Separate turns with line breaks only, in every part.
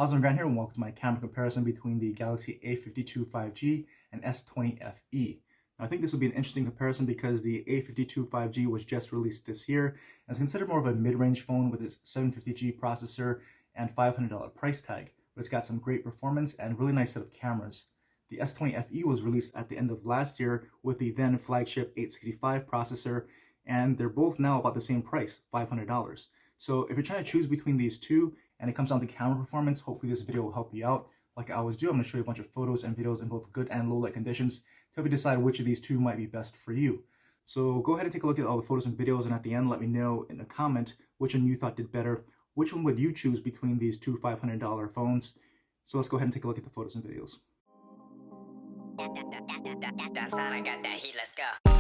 How's it going here, and welcome to my camera comparison between the Galaxy A52 5G and S20 FE. Now, I think this will be an interesting comparison because the A52 5G was just released this year and is considered more of a mid-range phone with its 750G processor and $500 price tag, but it's got some great performance and really nice set of cameras. The S20 FE was released at the end of last year with the then flagship 865 processor, and they're both now about the same price, $500. So if you're trying to choose between these two and it comes down to camera performance, hopefully this video will help you out. Like I always do, I'm going to show you a bunch of photos and videos in both good and low light conditions to help you decide which of these two might be best for you. So go ahead and take a look at all the photos and videos, and at the end let me know in a comment which one you thought did better. Which one would you choose between these two $500 phones? So let's go ahead and take a look at the photos and videos.
That's how I got that heat, let's go.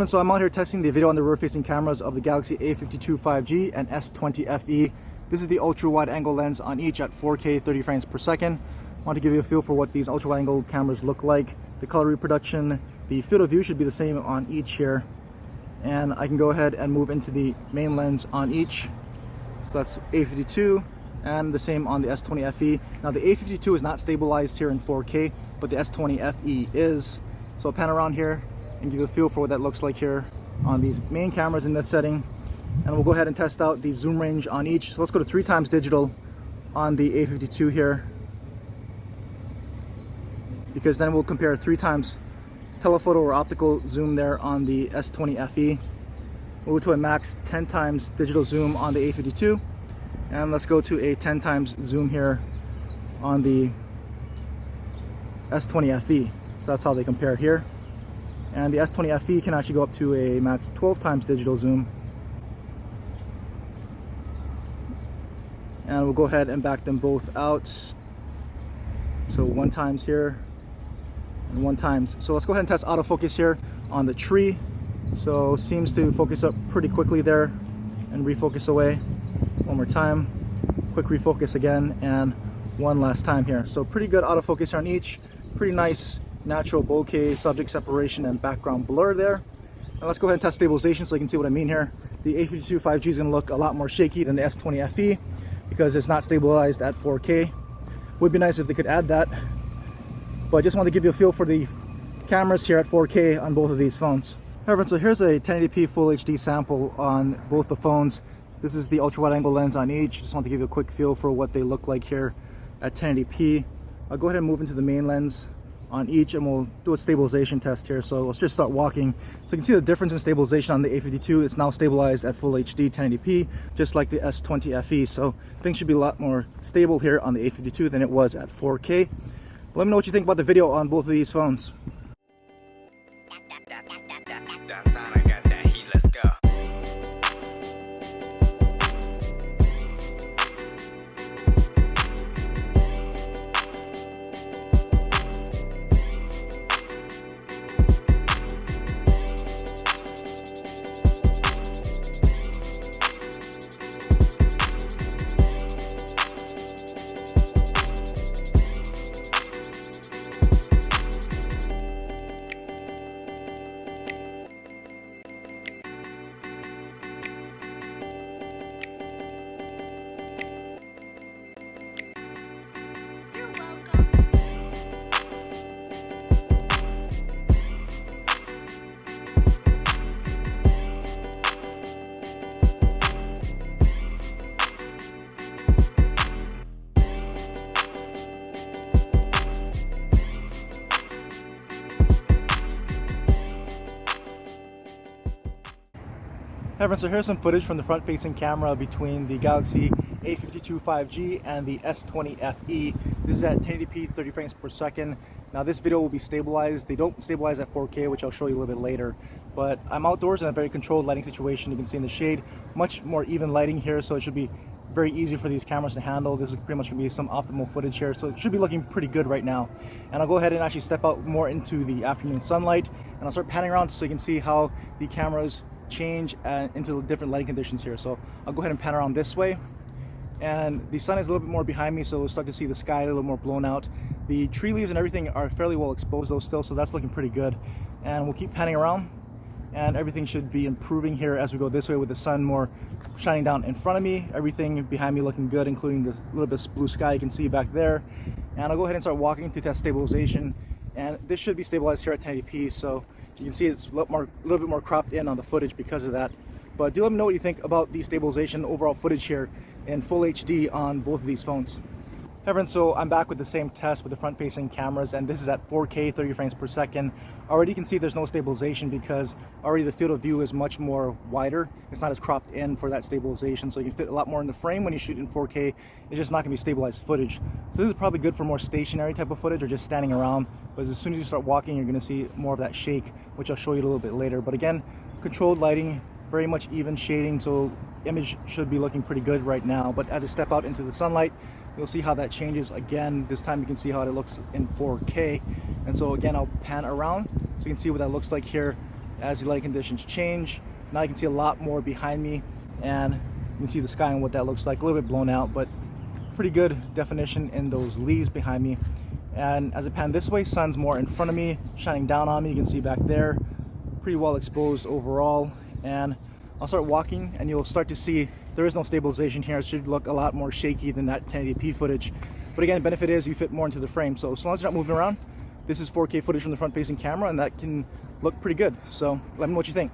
everyone, so I'm out here testing the video on the rear-facing cameras of the Galaxy A52 5G and S20 FE. This is the ultra-wide-angle lens on each at 4K 30 frames per second. I want to give you a feel for what these ultra-wide-angle cameras look like. The color reproduction, the field of view should be the same on each here. And I can go ahead and move into the main lens on each. So that's A52 and the same on the S20 FE. Now the A52 is not stabilized here in 4K, but the S20 FE is. So I'll pan around here and give you a feel for what that looks like here on these main cameras in this setting. And we'll go ahead and test out the zoom range on each. So let's go to 3x digital on the A52 here, because then we'll compare 3x telephoto or optical zoom there on the S20 FE. We'll go to a max 10x digital zoom on the A52, and let's go to a 10x zoom here on the S20 FE. So that's how they compare here. And the S20 FE can actually go up to a max 12x digital zoom. And we'll go ahead and back them both out. So 1x here and 1x. So let's go ahead and test autofocus here on the tree. So seems to focus up pretty quickly there and refocus away. One more time, quick refocus again, and one last time here. So pretty good autofocus on each. Pretty nice natural bokeh, subject separation, and background blur there. Now let's go ahead and test stabilization so you can see what I mean here. The A52 5G is going to look a lot more shaky than the S20 FE because it's not stabilized at 4K. Would be nice if they could add that, but I just want to give you a feel for the cameras here at 4K on both of these phones. However, so here's a 1080p Full HD sample on both the phones. This is the ultra wide angle lens on each. Just want to give you a quick feel for what they look like here at 1080p. I'll go ahead and move into the main lens on each, and we'll do a stabilization test here. So let's just start walking. So you can see the difference in stabilization on the A52. It's now stabilized at Full HD 1080p, just like the S20 FE. So things should be a lot more stable here on the A52 than it was at 4K. But let me know what you think about the video on both of these phones.
Downtown, I got that heat, let's go.
Hey everyone, so here's some footage from the front-facing camera between the Galaxy A52 5G and the S20 FE. This is at 1080p 30 frames per second. Now this video will be stabilized. They don't stabilize at 4K, which I'll show you a little bit later. But I'm outdoors in a very controlled lighting situation. You can see in the shade, much more even lighting here, so it should be very easy for these cameras to handle. This is pretty much going to be some optimal footage here, so it should be looking pretty good right now. And I'll go ahead and actually step out more into the afternoon sunlight, and I'll start panning around so you can see how the cameras change into the different lighting conditions here. So I'll go ahead and pan around this way, and the sun is a little bit more behind me, so we'll start to see the sky a little more blown out. The tree leaves and everything are fairly well exposed though still, so that's looking pretty good. And we'll keep panning around, and everything should be improving here as we go this way with the sun more shining down in front of me. Everything behind me looking good, including the little bit of blue sky you can see back there. And I'll go ahead and start walking to test stabilization, and this should be stabilized here at 1080p, so you can see it's a little bit more cropped in on the footage because of that. But do let me know what you think about the stabilization overall footage here in Full HD on both of these phones. Everyone, so I'm back with the same test with the front-facing cameras, and this is at 4K 30 frames per second. Already you can see there's no stabilization because already the field of view is much more wider. It's not as cropped in for that stabilization, so you can fit a lot more in the frame when you shoot in 4K. It's just not going to be stabilized footage. So this is probably good for more stationary type of footage or just standing around. But as soon as you start walking, you're going to see more of that shake, which I'll show you a little bit later. But again, controlled lighting, very much even shading, so image should be looking pretty good right now. But as I step out into the sunlight, you'll see how that changes again. This time you can see how it looks in 4K. And so again, I'll pan around so you can see what that looks like here as the lighting conditions change. Now you can see a lot more behind me, and you can see the sky and what that looks like. A little bit blown out, but pretty good definition in those leaves behind me. And as I pan this way, sun's more in front of me, shining down on me. You can see back there, pretty well exposed overall. And I'll start walking, and you'll start to see there is no stabilization here. It should look a lot more shaky than that 1080p footage. But again, the benefit is you fit more into the frame. So as long as you're not moving around, this is 4K footage from the front-facing camera, and that can look pretty good. So let me know what you think.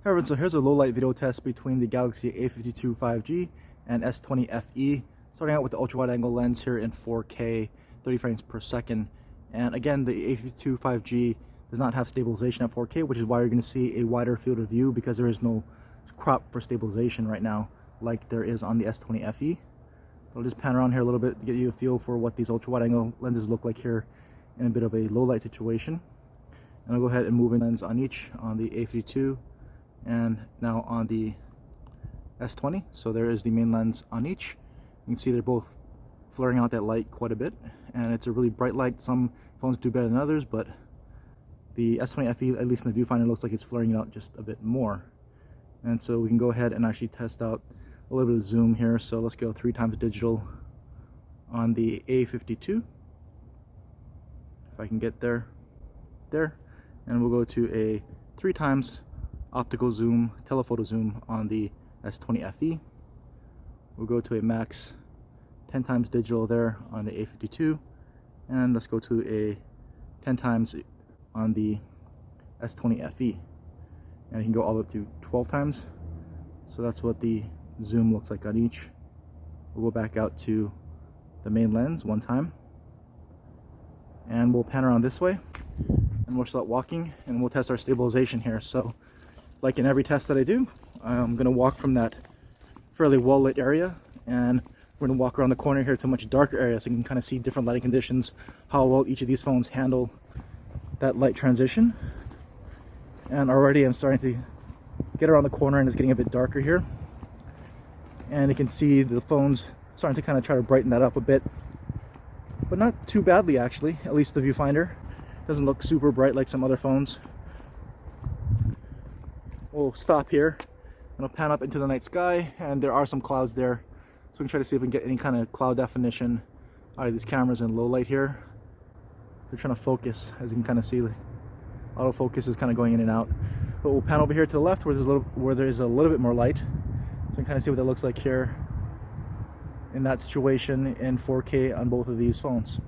Alright, so here's a low light video test between the Galaxy A52 5G and S20 FE. Starting out with the ultra wide angle lens here in 4K, 30 frames per second. And again, the A52 5G does not have stabilization at 4K, which is why you're going to see a wider field of view, because there is no crop for stabilization right now like there is on the S20 FE. I'll just pan around here a little bit to get you a feel for what these ultra wide angle lenses look like here in a bit of a low light situation. And I'll go ahead and move in lens on each on the A52 and now on the S20. So there is the main lens on each. You can see they're both flaring out that light quite a bit, and it's a really bright light. Some phones do better than others, but the S20 FE, at least in the viewfinder, looks like it's flaring it out just a bit more. And so we can go ahead and actually test out a little bit of zoom here. So let's go 3x digital on the A52. If I can get there. and we'll go to a 3 times optical zoom, telephoto zoom on the S20 FE. We'll go to a max 10 times digital there on the A52, and let's go to a 10 times on the S20 FE, and you can go all the way up to 12 times. So that's what the zoom looks like on each. We'll go back out to the main lens one time, and we'll pan around this way, and we'll start walking, and we'll test our stabilization here. So like in every test that I do, I'm going to walk from that fairly well lit area, and we're going to walk around the corner here to a much darker area so you can kind of see different lighting conditions, how well each of these phones handle that light transition. And already I'm starting to get around the corner and it's getting a bit darker here, and you can see the phone's starting to kind of try to brighten that up a bit, but not too badly actually. At least the viewfinder doesn't look super bright like some other phones. We'll stop here and I'll pan up into the night sky, and there are some clouds there, so we can try to see if we can get any kind of cloud definition out of these cameras in low light here. They're trying to focus, as you can kind of see. The autofocus is kind of going in and out. But we'll pan over here to the left where there's a little bit more light, so you can kind of see what that looks like here in that situation in 4K on both of these phones.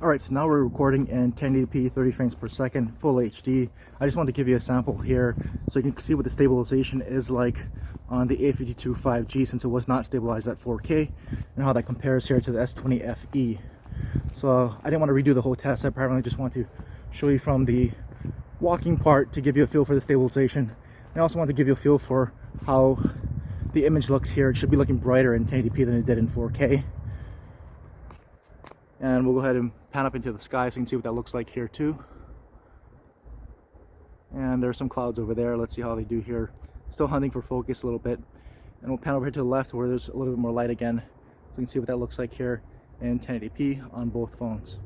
Alright, so now we're recording in 1080p 30 frames per second full HD. I just wanted to give you a sample here so you can see what the stabilization is like on the A52 5G, since it was not stabilized at 4K, and how that compares here to the S20 FE. So I didn't want to redo the whole test. I primarily just want to show you from the walking part to give you a feel for the stabilization. And I also want to give you a feel for how the image looks here. It should be looking brighter in 1080p than it did in 4K. And we'll go ahead and pan up into the sky so you can see what that looks like here too. And there's some clouds over there. Let's see how they do here. Still hunting for focus a little bit. And we'll pan over here to the left where there's a little bit more light again, so you can see what that looks like here in 1080p on both phones.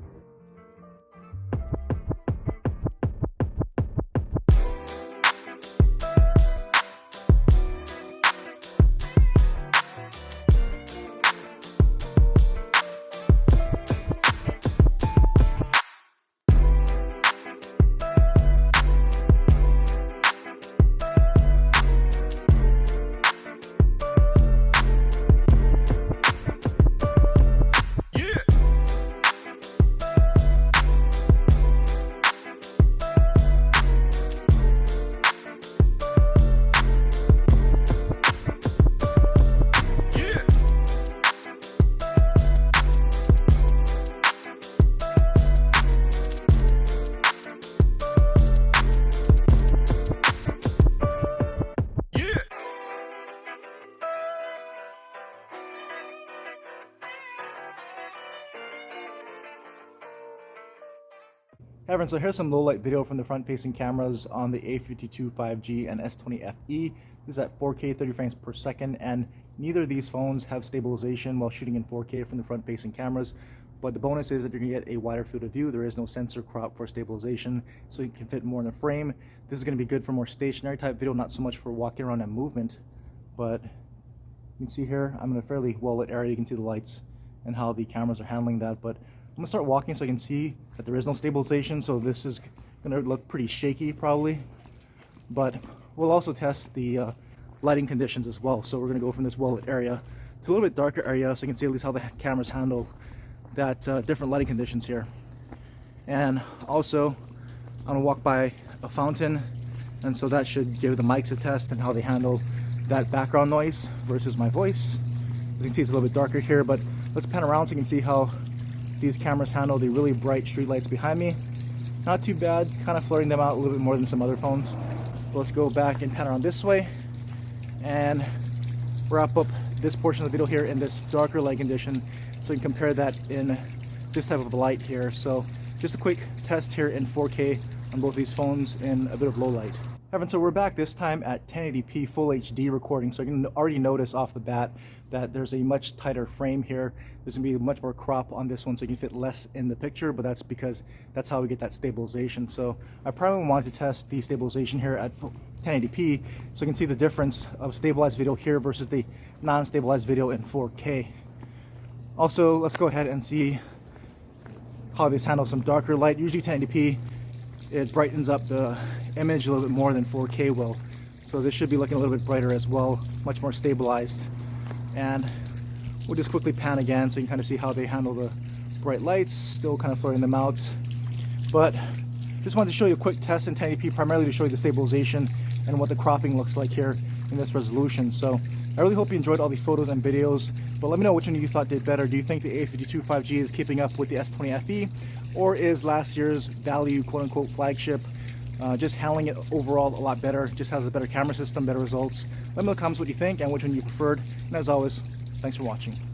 Hey everyone, so here's some low light video from the front facing cameras on the A52 5G and S20 FE. This is at 4K 30 frames per second, and neither of these phones have stabilization while shooting in 4K from the front facing cameras. But the bonus is that you're going to get a wider field of view. There is no sensor crop for stabilization, so you can fit more in the frame. This is going to be good for more stationary type video, not so much for walking around and movement. But you can see here, I'm in a fairly well lit area. You can see the lights and how the cameras are handling that. But I'm going to start walking so I can see that there is no stabilization, so this is going to look pretty shaky probably. But we'll also test the lighting conditions as well. So we're going to go from this well lit area to a little bit darker area so you can see at least how the cameras handle that different lighting conditions here. And also I'm going to walk by a fountain, and so that should give the mics a test and how they handle that background noise versus my voice. You can see it's a little bit darker here, but let's pan around so you can see how these cameras handle the really bright street lights behind me. Not too bad, kind of blurring them out a little bit more than some other phones. So let's go back and pan around this way and wrap up this portion of the video here in this darker light condition so you can compare that in this type of light here. So just a quick test here in 4K on both these phones in a bit of low light. Alright, so we're back this time at 1080p full HD recording, so you can already notice off the bat that there's a much tighter frame here. There's going to be much more crop on this one, so you can fit less in the picture, but that's because that's how we get that stabilization. So I probably wanted to test the stabilization here at 1080p so you can see the difference of stabilized video here versus the non-stabilized video in 4K. Also, let's go ahead and see how this handles some darker light. Usually 1080p it brightens up the image a little bit more than 4K will. So this should be looking a little bit brighter as well, much more stabilized. And we'll just quickly pan again so you can kind of see how they handle the bright lights, still kind of floating them out. But just wanted to show you a quick test in 1080p, primarily to show you the stabilization and what the cropping looks like here in this resolution. So I really hope you enjoyed all the photos and videos, but let me know which one you thought did better. Do you think the A52 5G is keeping up with the S20 FE, or is last year's value quote-unquote flagship just handling it overall a lot better, just has a better camera system, better results? Let me know in the comments what you think and which one you preferred. And as always, thanks for watching.